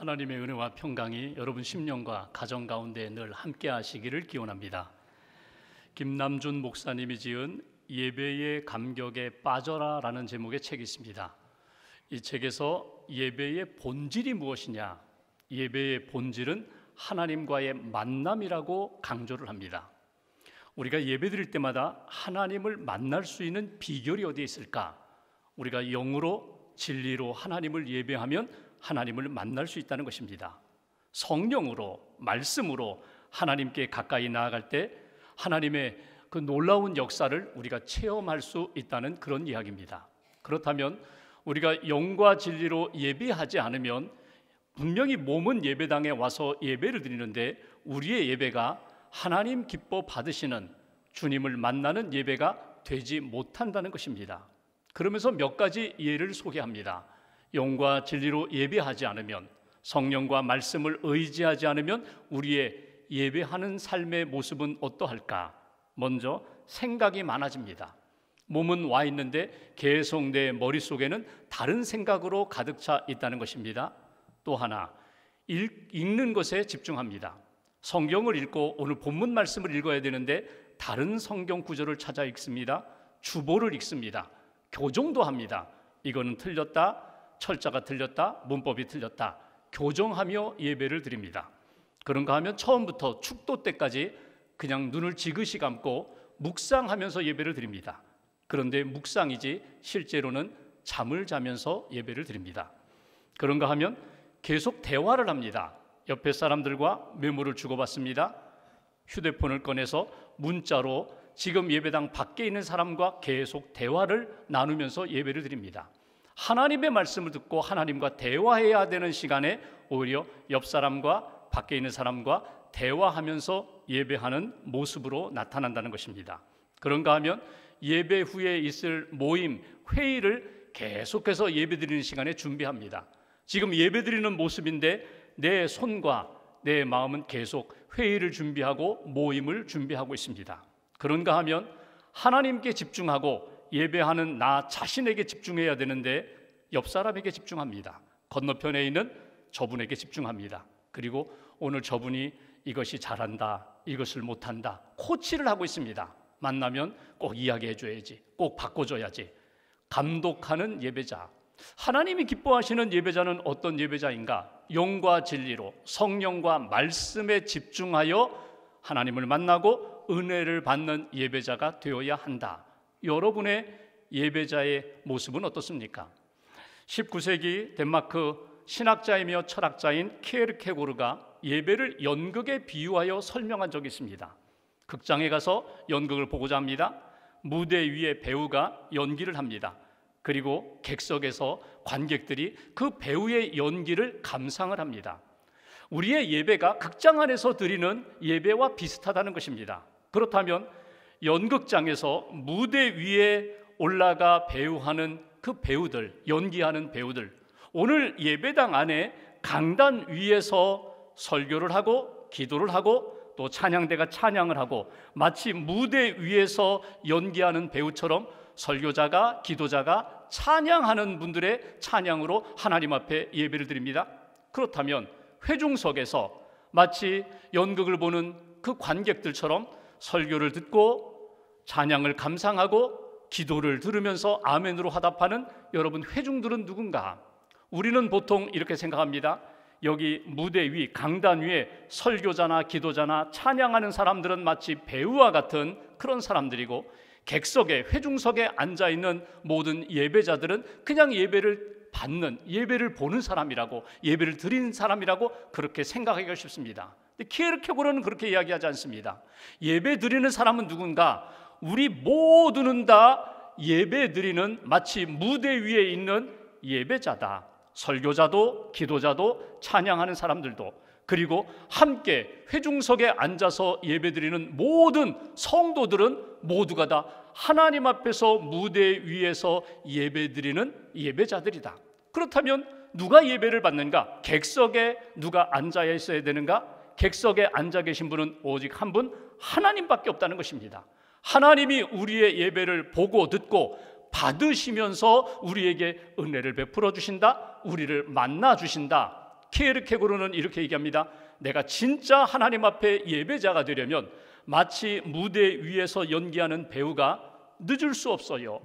하나님의 은혜와 평강이 여러분 심령과 가정 가운데 늘 함께 하시기를 기원합니다. 김남준 목사님이 지은 예배의 감격에 빠져라 라는 제목의 책이 있습니다. 이 책에서 예배의 본질이 무엇이냐, 예배의 본질은 하나님과의 만남이라고 강조를 합니다. 우리가 예배드릴 때마다 하나님을 만날 수 있는 비결이 어디에 있을까? 우리가 영으로 진리로 하나님을 예배하면 하나님을 만날 수 있다는 것입니다. 성령으로, 말씀으로 하나님께 가까이 나아갈 때 하나님의 그 놀라운 역사를 우리가 체험할 수 있다는 그런 이야기입니다. 그렇다면 우리가 영과 진리로 예배하지 않으면 분명히 몸은 예배당에 와서 예배를 드리는데 우리의 예배가 하나님 기뻐 받으시는 주님을 만나는 예배가 되지 못한다는 것입니다. 그러면서 몇 가지 예를 소개합니다. 영과 진리로 예배하지 않으면, 성령과 말씀을 의지하지 않으면 우리의 예배하는 삶의 모습은 어떠할까? 먼저 생각이 많아집니다. 몸은 와 있는데 계속 내 머릿속에는 다른 생각으로 가득 차 있다는 것입니다. 또 하나, 읽는 것에 집중합니다. 성경을 읽고 오늘 본문 말씀을 읽어야 되는데 다른 성경 구절을 찾아 읽습니다. 주보를 읽습니다. 교정도 합니다. 이거는 틀렸다, 철자가 틀렸다, 문법이 틀렸다, 교정하며 예배를 드립니다. 그런가 하면 처음부터 축도 때까지 그냥 눈을 지그시 감고 묵상하면서 예배를 드립니다. 그런데 묵상이지 실제로는 잠을 자면서 예배를 드립니다. 그런가 하면 계속 대화를 합니다. 옆에 사람들과 메모를 주고받습니다. 휴대폰을 꺼내서 문자로 지금 예배당 밖에 있는 사람과 계속 대화를 나누면서 예배를 드립니다. 하나님의 말씀을 듣고 하나님과 대화해야 되는 시간에 오히려 옆 사람과 밖에 있는 사람과 대화하면서 예배하는 모습으로 나타난다는 것입니다. 그런가 하면 예배 후에 있을 모임, 회의를 계속해서 예배드리는 시간에 준비합니다. 지금 예배드리는 모습인데 내 손과 내 마음은 계속 회의를 준비하고 모임을 준비하고 있습니다. 그런가 하면 하나님께 집중하고 예배하는 나 자신에게 집중해야 되는데 옆 사람에게 집중합니다. 건너편에 있는 저분에게 집중합니다. 그리고 오늘 저분이 이것이 잘한다, 이것을 못한다, 코치를 하고 있습니다. 만나면 꼭 이야기해 줘야지, 꼭 바꿔줘야지. 감독하는 예배자. 하나님이 기뻐하시는 예배자는 어떤 예배자인가? 영과 진리로 성령과 말씀에 집중하여 하나님을 만나고 은혜를 받는 예배자가 되어야 한다. 여러분의 예배자의 모습은 어떻습니까? 19세기 덴마크 신학자이며 철학자인 키에르케고르가 예배를 연극에 비유하여 설명한 적이 있습니다. 극장에 가서 연극을 보고자 합니다. 무대 위에 배우가 연기를 합니다. 그리고 객석에서 관객들이 그 배우의 연기를 감상을 합니다. 우리의 예배가 극장 안에서 드리는 예배와 비슷하다는 것입니다. 그렇다면 연극장에서 무대 위에 올라가 배우하는 그 배우들, 연기하는 배우들, 오늘 예배당 안에 강단 위에서 설교를 하고 기도를 하고 또 찬양대가 찬양을 하고 마치 무대 위에서 연기하는 배우처럼 설교자가 기도자가 찬양하는 분들의 찬양으로 하나님 앞에 예배를 드립니다. 그렇다면 회중석에서 마치 연극을 보는 그 관객들처럼 설교를 듣고 찬양을 감상하고 기도를 들으면서 아멘으로 화답하는 여러분 회중들은 누군가? 우리는 보통 이렇게 생각합니다. 여기 무대 위, 강단 위에 설교자나 기도자나 찬양하는 사람들은 마치 배우와 같은 그런 사람들이고 객석에, 회중석에 앉아있는 모든 예배자들은 그냥 예배를 받는, 예배를 보는 사람이라고, 예배를 드리는 사람이라고 그렇게 생각하기가 쉽습니다. 근데 키에르케고르는 그렇게 이야기하지 않습니다. 예배 드리는 사람은 누군가? 우리 모두는 다 예배 드리는 마치 무대 위에 있는 예배자다. 설교자도 기도자도 찬양하는 사람들도, 그리고 함께 회중석에 앉아서 예배드리는 모든 성도들은 모두가 다 하나님 앞에서 무대 위에서 예배드리는 예배자들이다. 그렇다면 누가 예배를 받는가? 객석에 누가 앉아 있어야 되는가? 객석에 앉아 계신 분은 오직 한 분, 하나님밖에 없다는 것입니다. 하나님이 우리의 예배를 보고 듣고 받으시면서 우리에게 은혜를 베풀어 주신다, 우리를 만나 주신다. 케르케고르는 이렇게 얘기합니다. 내가 진짜 하나님 앞에 예배자가 되려면 마치 무대 위에서 연기하는 배우가 늦을 수 없어요.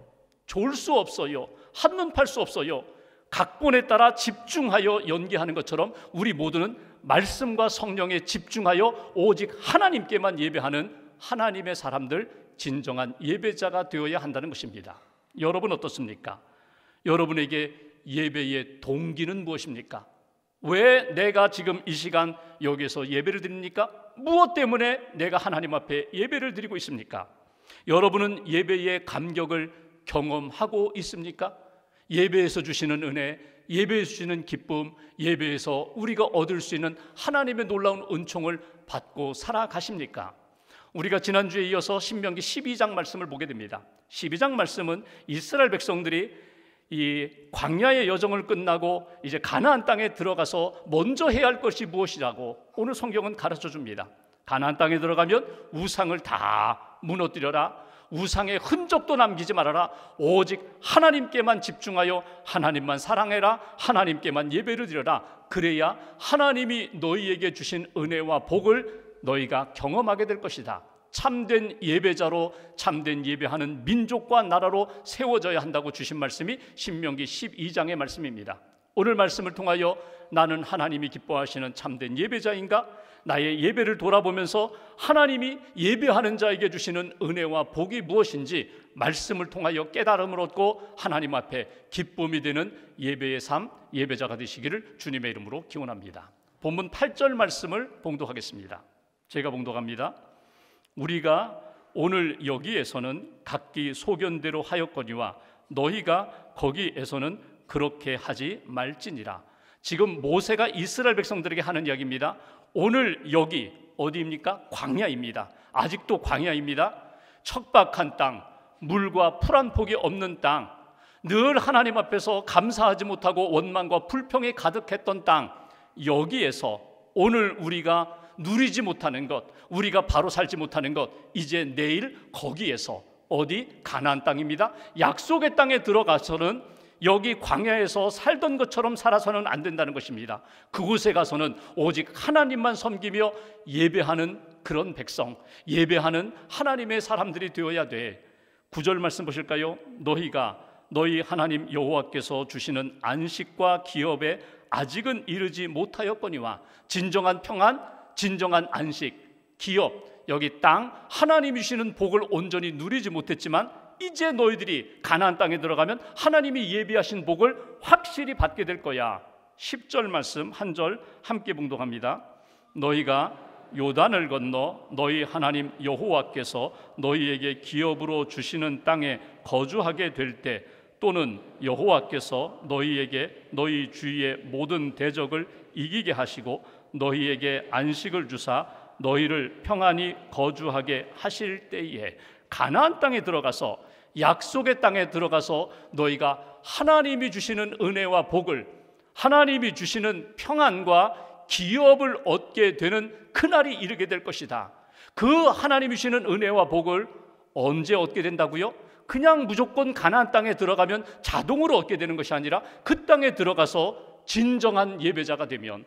졸 수 없어요. 한눈 팔 수 없어요. 각본에 따라 집중하여 연기하는 것처럼 우리 모두는 말씀과 성령에 집중하여 오직 하나님께만 예배하는 하나님의 사람들, 진정한 예배자가 되어야 한다는 것입니다. 여러분 어떻습니까? 여러분에게 예배의 동기는 무엇입니까? 왜 내가 지금 이 시간 여기서 예배를 드립니까? 무엇 때문에 내가 하나님 앞에 예배를 드리고 있습니까? 여러분은 예배의 감격을 경험하고 있습니까? 예배에서 주시는 은혜, 예배에서 주시는 기쁨, 예배에서 우리가 얻을 수 있는 하나님의 놀라운 은총을 받고 살아가십니까? 우리가 지난주에 이어서 신명기 12장 말씀을 보게 됩니다. 12장 말씀은 이스라엘 백성들이 이 광야의 여정을 끝나고 이제 가나안 땅에 들어가서 먼저 해야 할 것이 무엇이라고 오늘 성경은 가르쳐 줍니다. 가나안 땅에 들어가면 우상을 다 무너뜨려라, 우상의 흔적도 남기지 말아라, 오직 하나님께만 집중하여 하나님만 사랑해라, 하나님께만 예배를 드려라. 그래야 하나님이 너희에게 주신 은혜와 복을 너희가 경험하게 될 것이다. 참된 예배자로, 참된 예배하는 민족과 나라로 세워져야 한다고 주신 말씀이 신명기 12장의 말씀입니다. 오늘 말씀을 통하여 나는 하나님이 기뻐하시는 참된 예배자인가? 나의 예배를 돌아보면서 하나님이 예배하는 자에게 주시는 은혜와 복이 무엇인지 말씀을 통하여 깨달음을 얻고 하나님 앞에 기쁨이 되는 예배의 삶, 예배자가 되시기를 주님의 이름으로 기원합니다. 본문 8절 말씀을 봉독하겠습니다. 제가 봉독합니다. 우리가 오늘 여기에서는 각기 소견대로 하였거니와 너희가 거기에서는 그렇게 하지 말지니라. 지금 모세가 이스라엘 백성들에게 하는 이야기입니다. 오늘 여기 어디입니까? 광야입니다. 아직도 광야입니다. 척박한 땅, 물과 풀 한 폭이 없는 땅, 늘 하나님 앞에서 감사하지 못하고 원망과 불평이 가득했던 땅, 여기에서 오늘 우리가 누리지 못하는 것, 우리가 바로 살지 못하는 것, 이제 내일 거기에서 어디? 가나안 땅입니다. 약속의 땅에 들어가서는 여기 광야에서 살던 것처럼 살아서는 안 된다는 것입니다. 그곳에 가서는 오직 하나님만 섬기며 예배하는 그런 백성, 예배하는 하나님의 사람들이 되어야 돼. 9절 말씀 보실까요? 너희가 너희 하나님 여호와께서 주시는 안식과 기업에 아직은 이르지 못하였거니와. 진정한 평안, 진정한 안식, 기업, 여기 땅, 하나님이 주시는 복을 온전히 누리지 못했지만 이제 너희들이 가나안 땅에 들어가면 하나님이 예비하신 복을 확실히 받게 될 거야. 10절 말씀 한 절 함께 봉독합니다. 너희가 요단을 건너 너희 하나님 여호와께서 너희에게 기업으로 주시는 땅에 거주하게 될 때, 또는 여호와께서 너희에게 너희 주위의 모든 대적을 이기게 하시고 너희에게 안식을 주사 너희를 평안히 거주하게 하실 때에, 가나안 땅에 들어가서, 약속의 땅에 들어가서 너희가 하나님이 주시는 은혜와 복을, 하나님이 주시는 평안과 기업을 얻게 되는 그날이 이르게 될 것이다. 그 하나님이 주시는 은혜와 복을 언제 얻게 된다고요? 그냥 무조건 가나안 땅에 들어가면 자동으로 얻게 되는 것이 아니라 그 땅에 들어가서 진정한 예배자가 되면,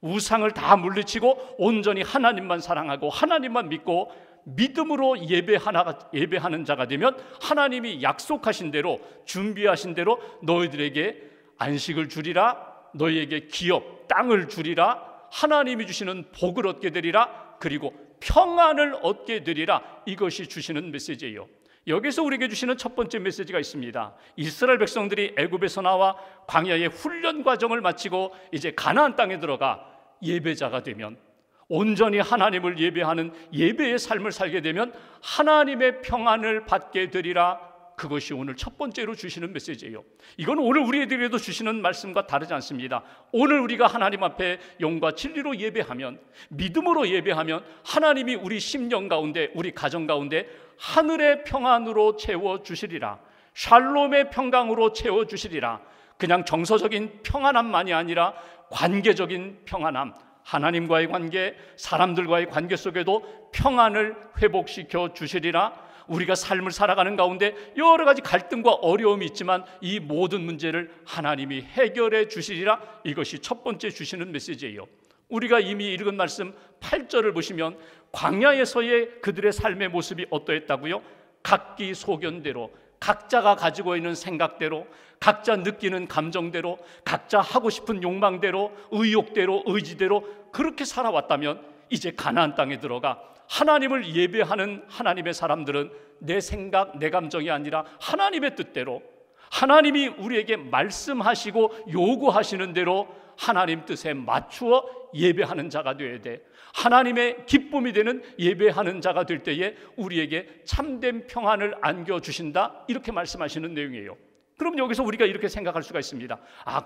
우상을 다 물리치고 온전히 하나님만 사랑하고 하나님만 믿고 믿음으로 예배하는 자가 되면 하나님이 약속하신 대로, 준비하신 대로 너희들에게 안식을 주리라, 너희에게 기업, 땅을 주리라, 하나님이 주시는 복을 얻게 되리라, 그리고 평안을 얻게 되리라. 이것이 주시는 메시지예요. 여기서 우리에게 주시는 첫 번째 메시지가 있습니다. 이스라엘 백성들이 애굽에서 나와 광야의 훈련 과정을 마치고 이제 가나안 땅에 들어가 예배자가 되면, 온전히 하나님을 예배하는 예배의 삶을 살게 되면 하나님의 평안을 받게 되리라. 그것이 오늘 첫 번째로 주시는 메시지예요. 이건 오늘 우리에게도 주시는 말씀과 다르지 않습니다. 오늘 우리가 하나님 앞에 영과 진리로 예배하면, 믿음으로 예배하면 하나님이 우리 심령 가운데, 우리 가정 가운데 하늘의 평안으로 채워주시리라. 샬롬의 평강으로 채워주시리라. 그냥 정서적인 평안함만이 아니라 관계적인 평안함, 하나님과의 관계, 사람들과의 관계 속에도 평안을 회복시켜 주시리라. 우리가 삶을 살아가는 가운데 여러 가지 갈등과 어려움이 있지만 이 모든 문제를 하나님이 해결해 주시리라. 이것이 첫 번째 주시는 메시지예요. 우리가 이미 읽은 말씀 8절을 보시면 광야에서의 그들의 삶의 모습이 어떠했다고요? 각기 소견대로, 각자가 가지고 있는 생각대로, 각자 느끼는 감정대로, 각자 하고 싶은 욕망대로, 의욕대로, 의지대로 그렇게 살아왔다면 이제 가나안 땅에 들어가 하나님을 예배하는 하나님의 사람들은 내 생각, 내 감정이 아니라 하나님의 뜻대로, 하나님이 우리에게 말씀하시고 요구하시는 대로 하나님 뜻에 맞추어 예배하는 자가 되어야 돼. 하나님의 기쁨이 되는 예배하는 자가 될 때에 우리에게 참된 평안을 안겨주신다, 이렇게 말씀하시는 내용이에요. 그럼 여기서 우리가 이렇게 생각할 수가 있습니다.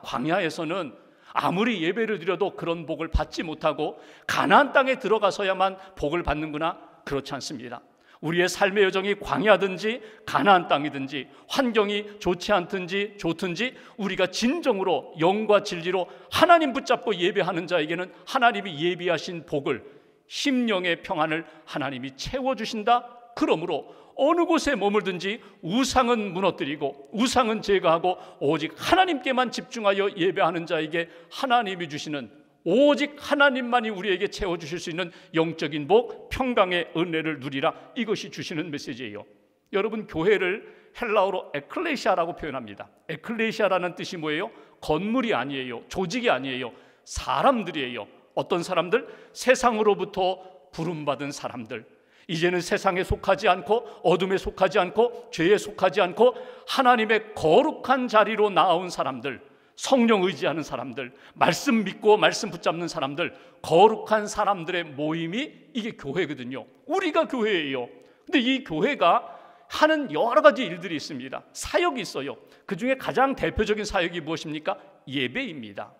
광야에서는 아무리 예배를 드려도 그런 복을 받지 못하고 가나안 땅에 들어가서야만 복을 받는구나. 그렇지 않습니다. 우리의 삶의 여정이 광야든지 가나안 땅이든지 환경이 좋지 않든지 좋든지 우리가 진정으로 영과 진리로 하나님 붙잡고 예배하는 자에게는 하나님이 예비하신 복을, 심령의 평안을 하나님이 채워주신다. 그러므로 어느 곳에 머물든지 우상은 무너뜨리고 우상은 제거하고 오직 하나님께만 집중하여 예배하는 자에게 하나님이 주시는, 오직 하나님만이 우리에게 채워주실 수 있는 영적인 복, 평강의 은혜를 누리라. 이것이 주시는 메시지예요. 여러분, 교회를 헬라어로 에클레시아라고 표현합니다. 에클레시아라는 뜻이 뭐예요? 건물이 아니에요. 조직이 아니에요. 사람들이에요. 어떤 사람들? 세상으로부터 부름받은 사람들. 이제는 세상에 속하지 않고 어둠에 속하지 않고 죄에 속하지 않고 하나님의 거룩한 자리로 나아온 사람들, 성령 의지하는 사람들, 말씀 믿고 말씀 붙잡는 사람들, 거룩한 사람들의 모임이 이게 교회거든요. 우리가 교회예요. 근데 이 교회가 하는 여러 가지 일들이 있습니다. 사역이 있어요. 그 중에 가장 대표적인 사역이 무엇입니까? 예배입니다.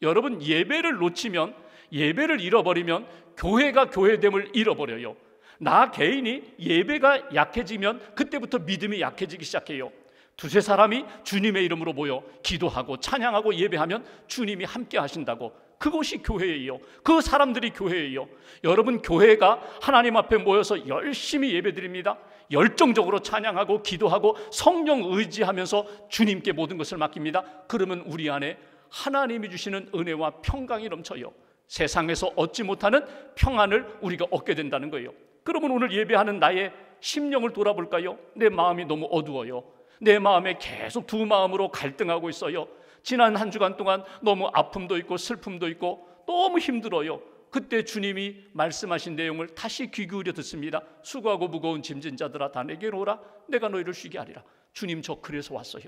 여러분, 예배를 놓치면, 예배를 잃어버리면 교회가 교회됨을 잃어버려요. 나 개인이 예배가 약해지면 그때부터 믿음이 약해지기 시작해요. 두세 사람이 주님의 이름으로 모여 기도하고 찬양하고 예배하면 주님이 함께 하신다고. 그것이 교회예요. 그 사람들이 교회예요. 여러분, 교회가 하나님 앞에 모여서 열심히 예배드립니다. 열정적으로 찬양하고 기도하고 성령 의지하면서 주님께 모든 것을 맡깁니다. 그러면 우리 안에 하나님이 주시는 은혜와 평강이 넘쳐요. 세상에서 얻지 못하는 평안을 우리가 얻게 된다는 거예요. 그러면 오늘 예배하는 나의 심령을 돌아볼까요? 내 마음이 너무 어두워요. 내 마음에 계속 두 마음으로 갈등하고 있어요. 지난 한 주간 동안 너무 아픔도 있고 슬픔도 있고 너무 힘들어요. 그때 주님이 말씀하신 내용을 다시 귀 기울여 듣습니다. 수고하고 무거운 짐진 자들아 다 내게로 오라. 내가 너희를 쉬게 하리라. 주님, 저 그래서 왔어요.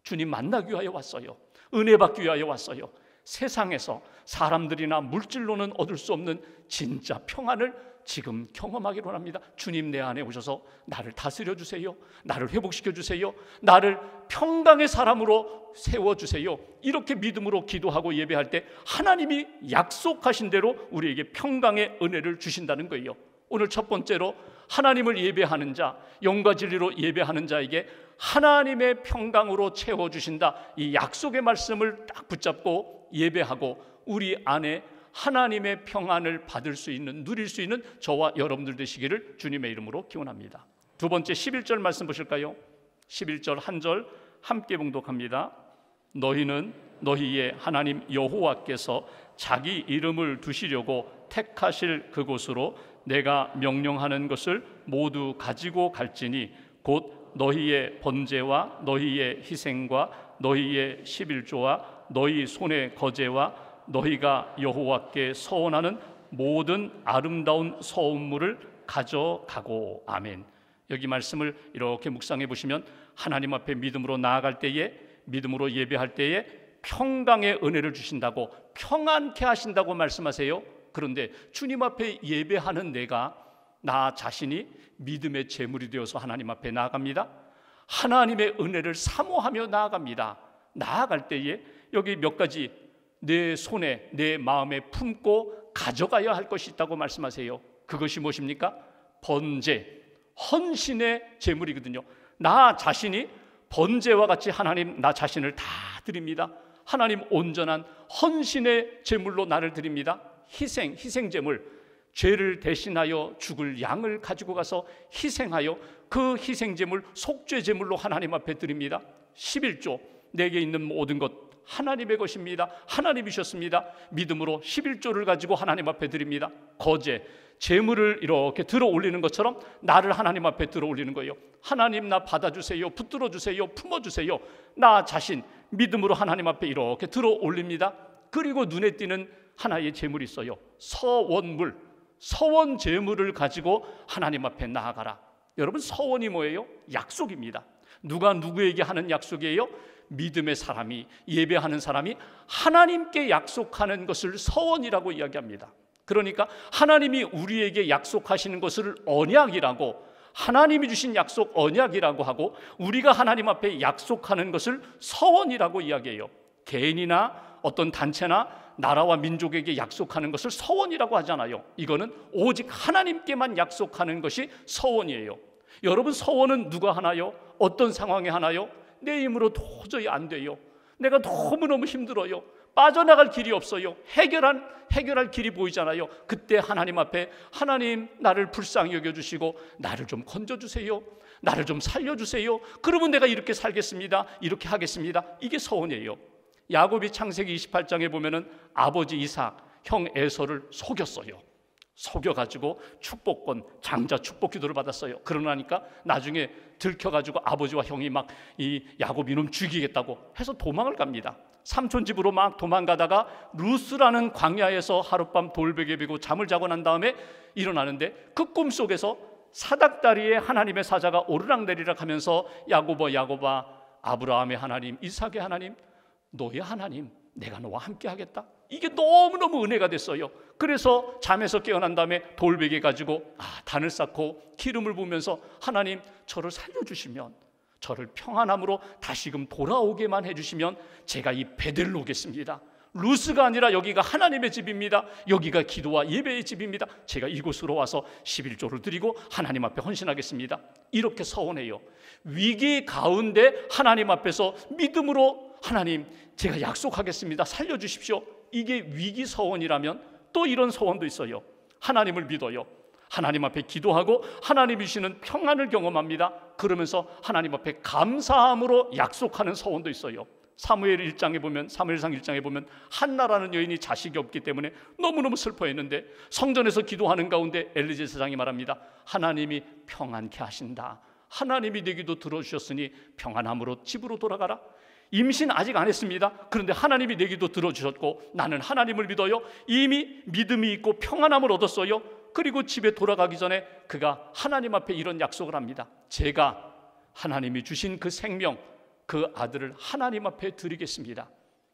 주님 만나기 위하여 왔어요. 은혜 받기 위하여 왔어요. 세상에서 사람들이나 물질로는 얻을 수 없는 진짜 평안을 지금 경험하기로 합니다. 주님, 내 안에 오셔서 나를 다스려 주세요. 나를 회복시켜 주세요. 나를 평강의 사람으로 세워주세요. 이렇게 믿음으로 기도하고 예배할 때 하나님이 약속하신 대로 우리에게 평강의 은혜를 주신다는 거예요. 오늘 첫 번째로 하나님을 예배하는 자, 영과 진리로 예배하는 자에게 하나님의 평강으로 채워주신다. 이 약속의 말씀을 딱 붙잡고 예배하고 우리 안에 하나님의 평안을 받을 수 있는, 누릴 수 있는 저와 여러분들 되시기를 주님의 이름으로 기원합니다. 두 번째 11절 말씀 보실까요? 11절 한 절 함께 봉독합니다. 너희는 너희의 하나님 여호와께서 자기 이름을 두시려고 택하실 그곳으로 내가 명령하는 것을 모두 가지고 갈지니 곧 너희의 번제와 너희의 희생과 너희의 11조와 너희 손의 거제와 너희가 여호와께 서원하는 모든 아름다운 서운물을 가져가고. 아멘. 여기 말씀을 이렇게 묵상해 보시면 하나님 앞에 믿음으로 나아갈 때에, 믿음으로 예배할 때에 평강의 은혜를 주신다고, 평안케 하신다고 말씀하세요. 그런데 주님 앞에 예배하는 내가, 나 자신이 믿음의 제물이 되어서 하나님 앞에 나아갑니다. 하나님의 은혜를 사모하며 나아갑니다. 나아갈 때에 여기 몇 가지 내 손에, 내 마음에 품고 가져가야 할 것이 있다고 말씀하세요. 그것이 무엇입니까? 번제, 헌신의 제물이거든요. 나 자신이 번제와 같이 하나님, 나 자신을 다 드립니다. 하나님, 온전한 헌신의 제물로 나를 드립니다. 희생 제물. 죄를 대신하여 죽을 양을 가지고 가서 희생하여 그 희생제물 속죄제물로 하나님 앞에 드립니다. 11조 내게 있는 모든 것 하나님의 것입니다. 하나님이셨습니다. 믿음으로 11조를 가지고 하나님 앞에 드립니다. 거제 제물을 이렇게 들어 올리는 것처럼 나를 하나님 앞에 들어 올리는 거예요. 하나님 나 받아주세요. 붙들어 주세요. 품어주세요. 나 자신 믿음으로 하나님 앞에 이렇게 들어 올립니다. 그리고 눈에 띄는 하나의 제물이 있어요. 서원물, 서원 제물을 가지고 하나님 앞에 나아가라. 여러분, 서원이 뭐예요? 약속입니다. 누가 누구에게 하는 약속이에요? 믿음의 사람이, 예배하는 사람이 하나님께 약속하는 것을 서원이라고 이야기합니다. 그러니까 하나님이 우리에게 약속하시는 것을 언약이라고, 하나님이 주신 약속 언약이라고 하고, 우리가 하나님 앞에 약속하는 것을 서원이라고 이야기해요. 개인이나 어떤 단체나 나라와 민족에게 약속하는 것을 서원이라고 하잖아요. 이거는 오직 하나님께만 약속하는 것이 서원이에요. 여러분, 서원은 누가 하나요? 어떤 상황에 하나요? 내 힘으로 도저히 안 돼요. 내가 너무너무 힘들어요. 빠져나갈 길이 없어요. 해결할 길이 보이잖아요. 그때 하나님 앞에, 하나님 나를 불쌍히 여겨주시고 나를 좀 건져주세요. 나를 좀 살려주세요. 그러면 내가 이렇게 살겠습니다. 이렇게 하겠습니다. 이게 서원이에요. 야곱이 창세기 28장에 보면은 아버지 이삭, 형 에서를 속였어요. 속여가지고 축복권, 장자 축복 기도를 받았어요. 그러나니까 나중에 들켜가지고 아버지와 형이 막 이 야곱 이놈 죽이겠다고 해서 도망을 갑니다. 삼촌 집으로 막 도망가다가 루스라는 광야에서 하룻밤 돌베개 베고 잠을 자고 난 다음에 일어나는데, 그 꿈속에서 사닥다리에 하나님의 사자가 오르락내리락 하면서 야곱아 야곱아, 아브라함의 하나님, 이삭의 하나님, 너의 하나님, 내가 너와 함께 하겠다. 이게 너무너무 은혜가 됐어요. 그래서 잠에서 깨어난 다음에 돌베개 가지고 단을 쌓고 기름을 부으면서, 하나님 저를 살려주시면, 저를 평안함으로 다시금 돌아오게만 해주시면 제가 이 베델로 오겠습니다. 루스가 아니라 여기가 하나님의 집입니다. 여기가 기도와 예배의 집입니다. 제가 이곳으로 와서 11조를 드리고 하나님 앞에 헌신하겠습니다. 이렇게 서원해요. 위기 가운데 하나님 앞에서 믿음으로, 하나님 제가 약속하겠습니다. 살려주십시오. 이게 위기 서원이라면 또 이런 서원도 있어요. 하나님을 믿어요. 하나님 앞에 기도하고 하나님이 주시는 평안을 경험합니다. 그러면서 하나님 앞에 감사함으로 약속하는 서원도 있어요. 사무엘 1장에 보면, 사무엘상 1장에 보면 한나라는 여인이 자식이 없기 때문에 너무너무 슬퍼했는데, 성전에서 기도하는 가운데 엘리 제사장이 말합니다. 하나님이 평안케 하신다. 하나님이 내 기도 들어주셨으니 평안함으로 집으로 돌아가라. 임신 아직 안 했습니다. 그런데 하나님이 내 기도 들어주셨고 나는 하나님을 믿어요. 이미 믿음이 있고 평안함을 얻었어요. 그리고 집에 돌아가기 전에 그가 하나님 앞에 이런 약속을 합니다. 제가 하나님이 주신 그 생명, 그 아들을 하나님 앞에 드리겠습니다.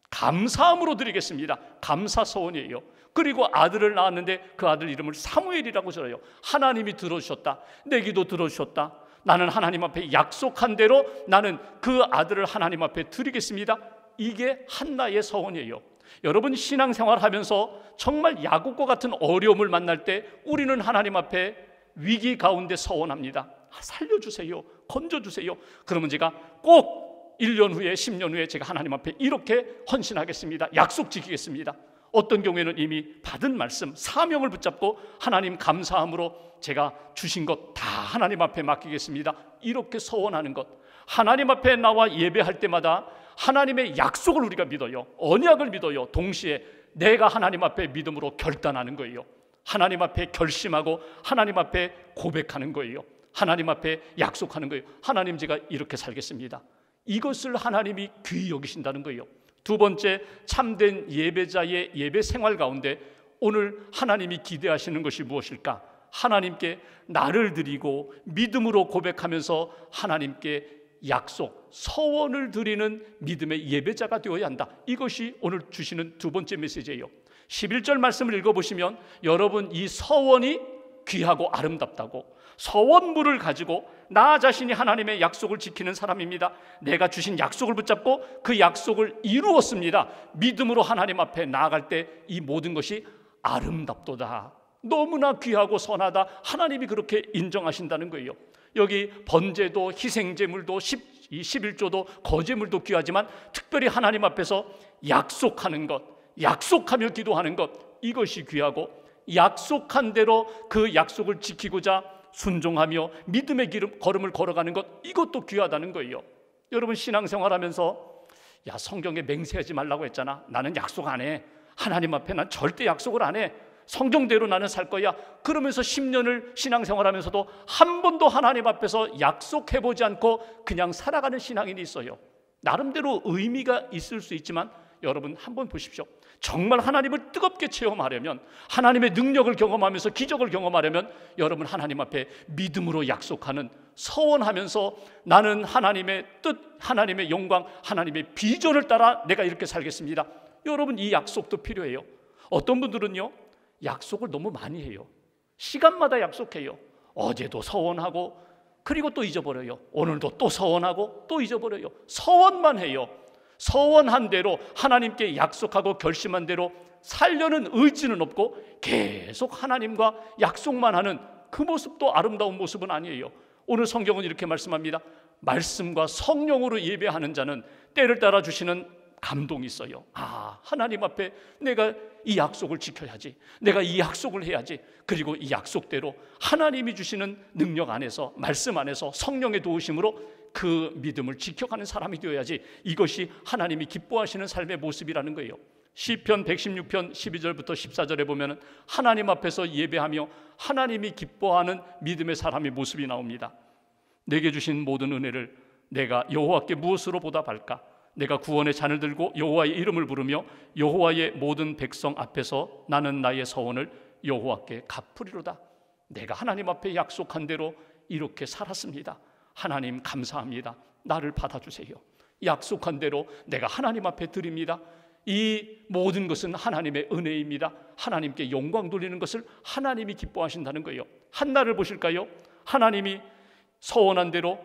감사함으로 드리겠습니다. 감사 서원이에요. 그리고 아들을 낳았는데 그 아들 이름을 사무엘이라고 적어요. 하나님이 들어주셨다. 내 기도 들어주셨다. 나는 하나님 앞에 약속한 대로 나는 그 아들을 하나님 앞에 드리겠습니다. 이게 한나의 서원이에요. 여러분, 신앙생활 하면서 정말 야곱과 같은 어려움을 만날 때 우리는 하나님 앞에 위기 가운데 서원합니다. 살려주세요. 건져주세요. 그러면 제가 꼭 1년 후에 10년 후에 제가 하나님 앞에 이렇게 헌신하겠습니다. 약속 지키겠습니다. 어떤 경우에는 이미 받은 말씀, 사명을 붙잡고 하나님 감사함으로 제가 주신 것 다 하나님 앞에 맡기겠습니다. 이렇게 서원하는 것, 하나님 앞에 나와 예배할 때마다 하나님의 약속을 우리가 믿어요. 언약을 믿어요. 동시에 내가 하나님 앞에 믿음으로 결단하는 거예요. 하나님 앞에 결심하고 하나님 앞에 고백하는 거예요. 하나님 앞에 약속하는 거예요. 하나님, 제가 이렇게 살겠습니다. 이것을 하나님이 귀히 여기신다는 거예요. 두 번째, 참된 예배자의 예배 생활 가운데 오늘 하나님이 기대하시는 것이 무엇일까? 하나님께 나를 드리고 믿음으로 고백하면서 하나님께 약속, 서원을 드리는 믿음의 예배자가 되어야 한다. 이것이 오늘 주시는 두 번째 메시지예요. 11절 말씀을 읽어보시면 여러분, 이 서원이 귀하고 아름답다고, 서원물을 가지고 나 자신이 하나님의 약속을 지키는 사람입니다. 내가 주신 약속을 붙잡고 그 약속을 이루었습니다. 믿음으로 하나님 앞에 나아갈 때 이 모든 것이 아름답도다. 너무나 귀하고 선하다. 하나님이 그렇게 인정하신다는 거예요. 여기 번제도 희생제물도 11조도 거제물도 귀하지만 특별히 하나님 앞에서 약속하는 것, 약속하며 기도하는 것, 이것이 귀하고 약속한 대로 그 약속을 지키고자 순종하며 믿음의 걸음을 걸어가는 것, 이것도 귀하다는 거예요. 여러분, 신앙생활하면서 야, 성경에 맹세하지 말라고 했잖아. 나는 약속 안 해. 하나님 앞에 난 절대 약속을 안 해. 성경대로 나는 살 거야. 그러면서 10년을 신앙생활하면서도 한 번도 하나님 앞에서 약속해보지 않고 그냥 살아가는 신앙인이 있어요. 나름대로 의미가 있을 수 있지만 여러분 한번 보십시오. 정말 하나님을 뜨겁게 체험하려면, 하나님의 능력을 경험하면서 기적을 경험하려면 여러분 하나님 앞에 믿음으로 약속하는, 서원하면서 나는 하나님의 뜻, 하나님의 영광, 하나님의 비전을 따라 내가 이렇게 살겠습니다. 여러분, 이 약속도 필요해요. 어떤 분들은요, 약속을 너무 많이 해요. 시간마다 약속해요. 어제도 서원하고 그리고 또 잊어버려요. 오늘도 또 서원하고 또 잊어버려요. 서원만 해요. 서원한 대로, 하나님께 약속하고 결심한 대로 살려는 의지는 없고 계속 하나님과 약속만 하는 그 모습도 아름다운 모습은 아니에요. 오늘 성경은 이렇게 말씀합니다. 말씀과 성령으로 예배하는 자는 때를 따라 주시는 감동이 있어요. 아, 하나님 앞에 내가 이 약속을 지켜야지, 내가 이 약속을 해야지. 그리고 이 약속대로 하나님이 주시는 능력 안에서, 말씀 안에서 성령의 도우심으로 그 믿음을 지켜가는 사람이 되어야지. 이것이 하나님이 기뻐하시는 삶의 모습이라는 거예요. 시편 116편 12절부터 14절에 보면 하나님 앞에서 예배하며 하나님이 기뻐하는 믿음의 사람의 모습이 나옵니다. 내게 주신 모든 은혜를 내가 여호와께 무엇으로 보답할까? 내가 구원의 잔을 들고 여호와의 이름을 부르며 여호와의 모든 백성 앞에서 나는 나의 서원을 여호와께 갚으리로다. 내가 하나님 앞에 약속한 대로 이렇게 살았습니다. 하나님 감사합니다. 나를 받아주세요. 약속한 대로 내가 하나님 앞에 드립니다. 이 모든 것은 하나님의 은혜입니다. 하나님께 영광 돌리는 것을 하나님이 기뻐하신다는 거예요. 한나를 보실까요? 하나님이 서원한 대로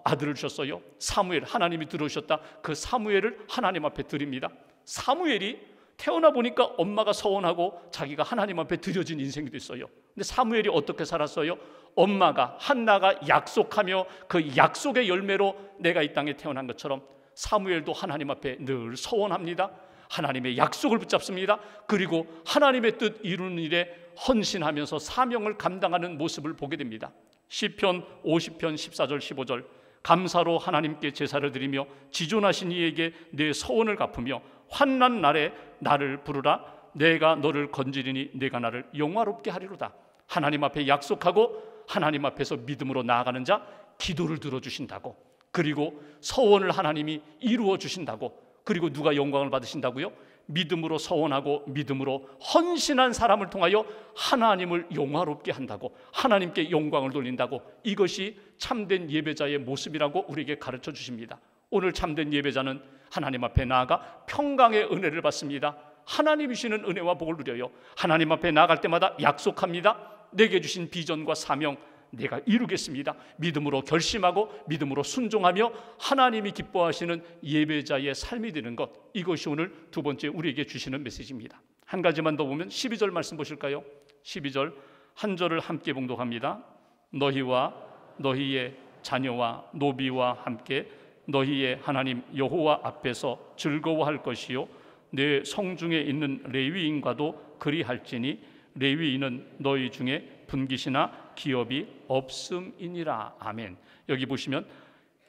아들을 주셨어요. 사무엘, 하나님이 들어오셨다. 그 사무엘을 하나님 앞에 드립니다. 사무엘이 태어나 보니까 엄마가 서원하고 자기가 하나님 앞에 드려진 인생이 됐어요. 근데 사무엘이 어떻게 살았어요? 엄마가, 한나가 약속하며 그 약속의 열매로 내가 이 땅에 태어난 것처럼 사무엘도 하나님 앞에 늘 서원합니다. 하나님의 약속을 붙잡습니다. 그리고 하나님의 뜻 이루는 일에 헌신하면서 사명을 감당하는 모습을 보게 됩니다. 시편 50편 14절 15절 감사로 하나님께 제사를 드리며 지존하신 이에게 내 서원을 갚으며 환난 날에 나를 부르라. 내가 너를 건지리니 내가 나를 영화롭게 하리로다. 하나님 앞에 약속하고 하나님 앞에서 믿음으로 나아가는 자 기도를 들어주신다고, 그리고 서원을 하나님이 이루어 주신다고, 그리고 누가 영광을 받으신다고요? 믿음으로 서원하고 믿음으로 헌신한 사람을 통하여 하나님을 영화롭게 한다고, 하나님께 영광을 돌린다고. 이것이 참된 예배자의 모습이라고 우리에게 가르쳐 주십니다. 오늘 참된 예배자는 하나님 앞에 나아가 평강의 은혜를 받습니다. 하나님이 주시는 은혜와 복을 누려요. 하나님 앞에 나아갈 때마다 약속합니다. 내게 주신 비전과 사명 내가 이루겠습니다. 믿음으로 결심하고 믿음으로 순종하며 하나님이 기뻐하시는 예배자의 삶이 되는 것, 이것이 오늘 두 번째 우리에게 주시는 메시지입니다. 한 가지만 더 보면 12절 말씀 보실까요? 12절 한 절을 함께 봉독합니다. 너희와 너희의 자녀와 노비와 함께 너희의 하나님 여호와 앞에서 즐거워할 것이요 내 성중에 있는 레위인과도 그리할지니 레위인은 너희 중에 분깃이나 기업이 없음이니라. 아멘. 여기 보시면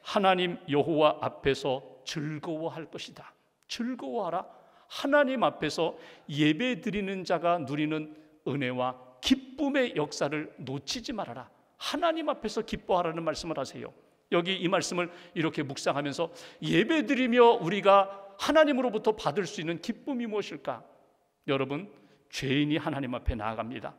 하나님 여호와 앞에서 즐거워할 것이다. 즐거워하라. 하나님 앞에서 예배 드리는 자가 누리는 은혜와 기쁨의 역사를 놓치지 말아라. 하나님 앞에서 기뻐하라는 말씀을 하세요. 여기 이 말씀을 이렇게 묵상하면서 예배 드리며 우리가 하나님으로부터 받을 수 있는 기쁨이 무엇일까? 여러분, 죄인이 하나님 앞에 나아갑니다.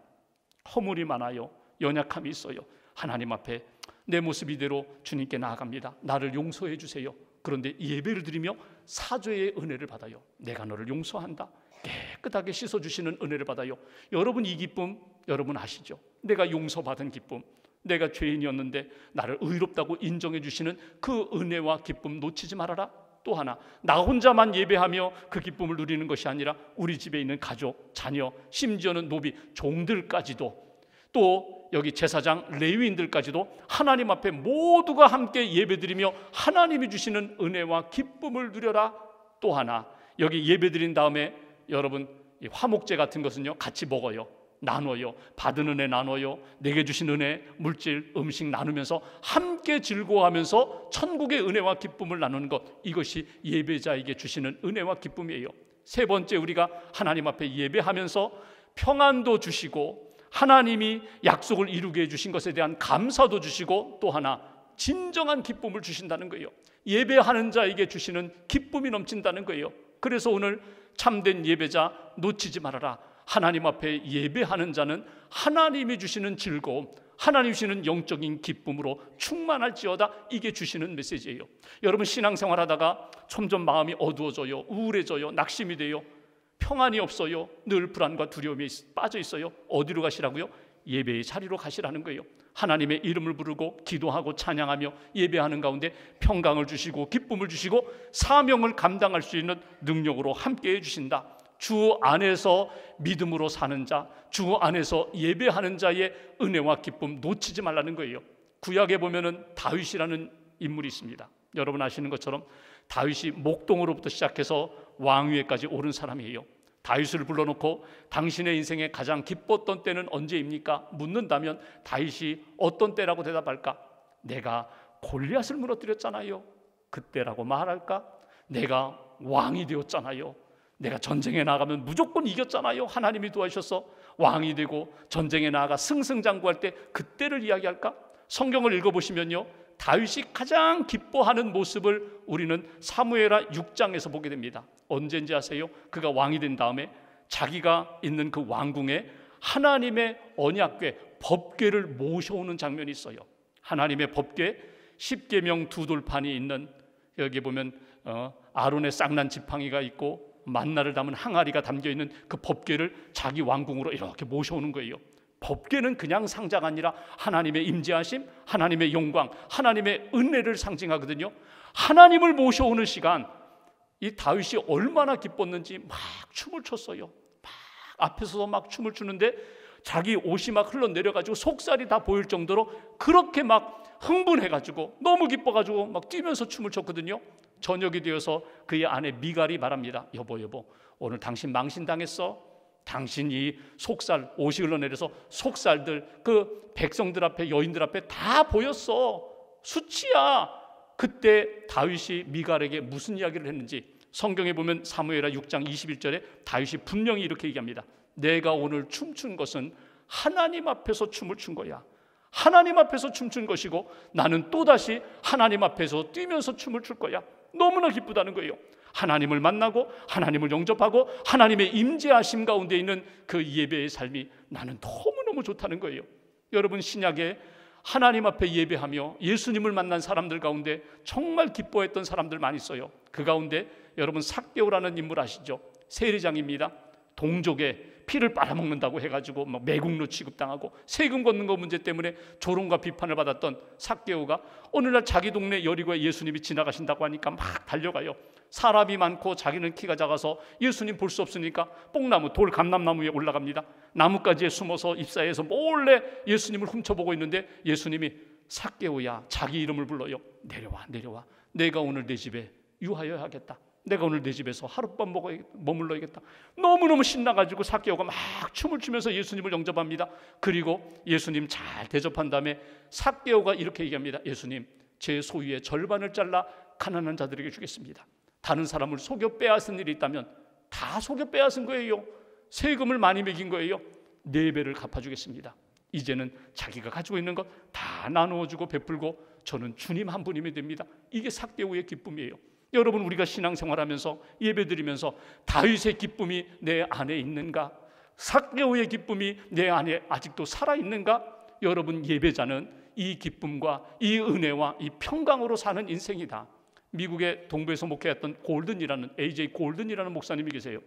허물이 많아요. 연약함이 있어요. 하나님 앞에 내 모습 이대로 주님께 나아갑니다. 나를 용서해 주세요. 그런데 예배를 드리며 사죄의 은혜를 받아요. 내가 너를 용서한다. 깨끗하게 씻어주시는 은혜를 받아요. 여러분, 이 기쁨 여러분 아시죠? 내가 용서받은 기쁨, 내가 죄인이었는데 나를 의롭다고 인정해 주시는 그 은혜와 기쁨 놓치지 말아라. 또 하나, 나 혼자만 예배하며 그 기쁨을 누리는 것이 아니라 우리 집에 있는 가족, 자녀, 심지어는 노비, 종들까지도, 또 여기 제사장, 레위인들까지도 하나님 앞에 모두가 함께 예배드리며 하나님이 주시는 은혜와 기쁨을 누려라. 또 하나, 여기 예배드린 다음에 여러분 이 화목제 같은 것은요 같이 먹어요. 나눠요. 받은 은혜 나눠요. 내게 주신 은혜, 물질, 음식 나누면서 함께 즐거워하면서 천국의 은혜와 기쁨을 나누는 것, 이것이 예배자에게 주시는 은혜와 기쁨이에요. 세 번째, 우리가 하나님 앞에 예배하면서 평안도 주시고 하나님이 약속을 이루게 해주신 것에 대한 감사도 주시고 또 하나 진정한 기쁨을 주신다는 거예요. 예배하는 자에게 주시는 기쁨이 넘친다는 거예요. 그래서 오늘 참된 예배자 놓치지 말아라. 하나님 앞에 예배하는 자는 하나님이 주시는 즐거움, 하나님 주시는 영적인 기쁨으로 충만할지어다. 이게 주시는 메시지예요. 여러분, 신앙생활하다가 점점 마음이 어두워져요. 우울해져요. 낙심이 돼요. 평안이 없어요. 늘 불안과 두려움에 빠져 있어요. 어디로 가시라고요? 예배의 자리로 가시라는 거예요. 하나님의 이름을 부르고 기도하고 찬양하며 예배하는 가운데 평강을 주시고 기쁨을 주시고 사명을 감당할 수 있는 능력으로 함께해 주신다. 주 안에서 믿음으로 사는 자, 주 안에서 예배하는 자의 은혜와 기쁨 놓치지 말라는 거예요. 구약에 보면은 다윗이라는 인물이 있습니다. 여러분 아시는 것처럼 다윗이 목동으로부터 시작해서 왕위에까지 오른 사람이에요. 다윗을 불러놓고 당신의 인생에 가장 기뻤던 때는 언제입니까? 묻는다면 다윗이 어떤 때라고 대답할까? 내가 골리앗을 무너뜨렸잖아요. 그때라고 말할까? 내가 왕이 되었잖아요. 내가 전쟁에 나가면 무조건 이겼잖아요. 하나님이 도와주셔서 왕이 되고 전쟁에 나가 승승장구할 때 그때를 이야기할까? 성경을 읽어보시면요, 다윗이 가장 기뻐하는 모습을 우리는 사무엘하 6장에서 보게 됩니다. 언제인지 아세요? 그가 왕이 된 다음에 자기가 있는 그 왕궁에 하나님의 언약궤, 법궤를 모셔오는 장면이 있어요. 하나님의 법궤, 십계명 두 돌판이 있는, 여기 보면 아론의 쌍난 지팡이가 있고 만나를 담은 항아리가 담겨있는 그 법궤를 자기 왕궁으로 이렇게 모셔오는 거예요. 법궤는 그냥 상자가 아니라 하나님의 임재하심, 하나님의 영광, 하나님의 은혜를 상징하거든요. 하나님을 모셔오는 시간, 이 다윗이 얼마나 기뻤는지 막 춤을 췄어요. 막 앞에서 막 춤을 추는데 자기 옷이 막 흘러내려가지고 속살이 다 보일 정도로 그렇게 막 흥분해가지고 너무 기뻐가지고 막 뛰면서 춤을 췄거든요. 저녁이 되어서 그의 아내 미갈이 말합니다. 여보, 오늘 당신 망신당했어. 당신이 속살, 옷이 흘러내려서 속살들 그 백성들 앞에, 여인들 앞에 다 보였어. 수치야. 그때 다윗이 미갈에게 무슨 이야기를 했는지 성경에 보면 사무엘하 6장 21절에 다윗이 분명히 이렇게 얘기합니다. 내가 오늘 춤춘 것은 하나님 앞에서 춤을 춘 거야. 하나님 앞에서 춤춘 것이고 나는 또다시 하나님 앞에서 뛰면서 춤을 출 거야. 너무나 기쁘다는 거예요. 하나님을 만나고 하나님을 영접하고 하나님의 임재하심 가운데 있는 그 예배의 삶이 나는 너무너무 좋다는 거예요. 여러분, 신약에 하나님 앞에 예배하며 예수님을 만난 사람들 가운데 정말 기뻐했던 사람들 많이 있어요. 그 가운데 여러분 삭개오라는 인물 아시죠? 세리장입니다. 동족의 피를 빨아먹는다고 해가지고 막 매국노 취급당하고 세금 걷는 거 문제 때문에 조롱과 비판을 받았던 삭개오가 오늘날 자기 동네 여리고에 예수님이 지나가신다고 하니까 막 달려가요. 사람이 많고 자기는 키가 작아서 예수님 볼 수 없으니까 뽕나무, 돌 감람나무에 올라갑니다. 나뭇가지에 숨어서 입사해서 몰래 예수님을 훔쳐보고 있는데 예수님이 삭개오야, 자기 이름을 불러요. 내려와. 내가 오늘 내 집에 유하여 하겠다. 내가 오늘 내 집에서 하룻밤 머물러야겠다. 너무너무 신나가지고 삭개오가 막 춤을 추면서 예수님을 영접합니다. 그리고 예수님 잘 대접한 다음에 삭개오가 이렇게 얘기합니다. 예수님, 제 소유의 절반을 잘라 가난한 자들에게 주겠습니다. 다른 사람을 속여 빼앗은 일이 있다면 다 속여 빼앗은 거예요. 세금을 많이 매긴 거예요. 4배를 갚아주겠습니다. 이제는 자기가 가지고 있는 것 다 나누어주고 베풀고 저는 주님 한 분이면 됩니다. 이게 삭개오의 기쁨이에요. 여러분, 우리가 신앙생활하면서 예배드리면서 다윗의 기쁨이 내 안에 있는가? 삭개오의 기쁨이 내 안에 아직도 살아있는가? 여러분, 예배자는 이 기쁨과 이 은혜와 이 평강으로 사는 인생이다. 미국의 동부에서 목회했던 AJ 골든이라는 목사님이 계세요.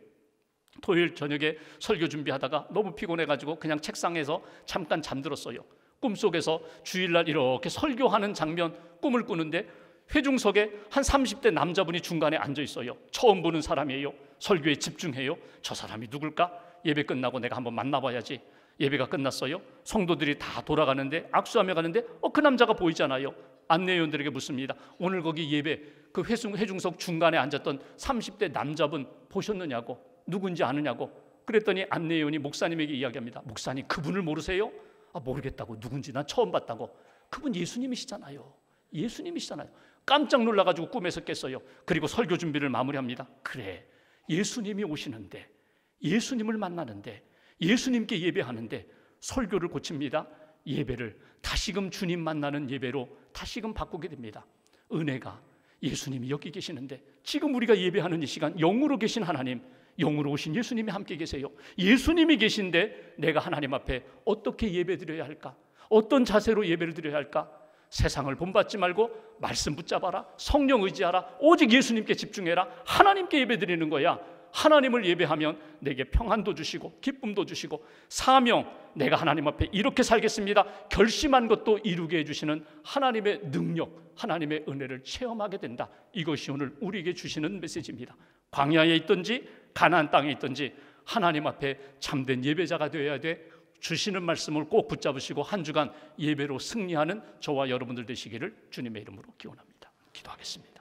토요일 저녁에 설교 준비하다가 너무 피곤해가지고 그냥 책상에서 잠깐 잠들었어요. 꿈속에서 주일날 이렇게 설교하는 장면 꿈을 꾸는데 회중석에 한 30대 남자분이 중간에 앉아 있어요. 처음 보는 사람이에요. 설교에 집중해요. 저 사람이 누굴까? 예배 끝나고 내가 한번 만나봐야지. 예배가 끝났어요. 성도들이 다 돌아가는데 악수하며 가는데 그 남자가 보이잖아요. 안내위원들에게 묻습니다. 오늘 거기 예배 회중석 중간에 앉았던 30대 남자분 보셨느냐고, 누군지 아느냐고. 그랬더니 안내위원이 목사님에게 이야기합니다. 목사님, 그분을 모르세요? 모르겠다고. 누군지 난 처음 봤다고. 그분 예수님이시잖아요. 예수님이시잖아요. 깜짝 놀라가지고 꿈에서 깼어요. 그리고 설교 준비를 마무리합니다. 그래, 예수님이 오시는데, 예수님을 만나는데, 예수님께 예배하는데 설교를 고칩니다. 예배를 다시금 주님 만나는 예배로 다시금 바꾸게 됩니다. 은혜가, 예수님이 여기 계시는데 지금 우리가 예배하는 이 시간 영으로 계신 하나님, 영으로 오신 예수님이 함께 계세요. 예수님이 계신데 내가 하나님 앞에 어떻게 예배드려야 할까? 어떤 자세로 예배를 드려야 할까? 세상을 본받지 말고 말씀 붙잡아라. 성령 의지하라. 오직 예수님께 집중해라. 하나님께 예배드리는 거야. 하나님을 예배하면 내게 평안도 주시고 기쁨도 주시고 사명, 내가 하나님 앞에 이렇게 살겠습니다, 결심한 것도 이루게 해주시는 하나님의 능력, 하나님의 은혜를 체험하게 된다. 이것이 오늘 우리에게 주시는 메시지입니다. 광야에 있든지 가나안 땅에 있든지 하나님 앞에 참된 예배자가 되어야 돼. 주시는 말씀을 꼭 붙잡으시고 한 주간 예배로 승리하는 저와 여러분들 되시기를 주님의 이름으로 기원합니다. 기도하겠습니다.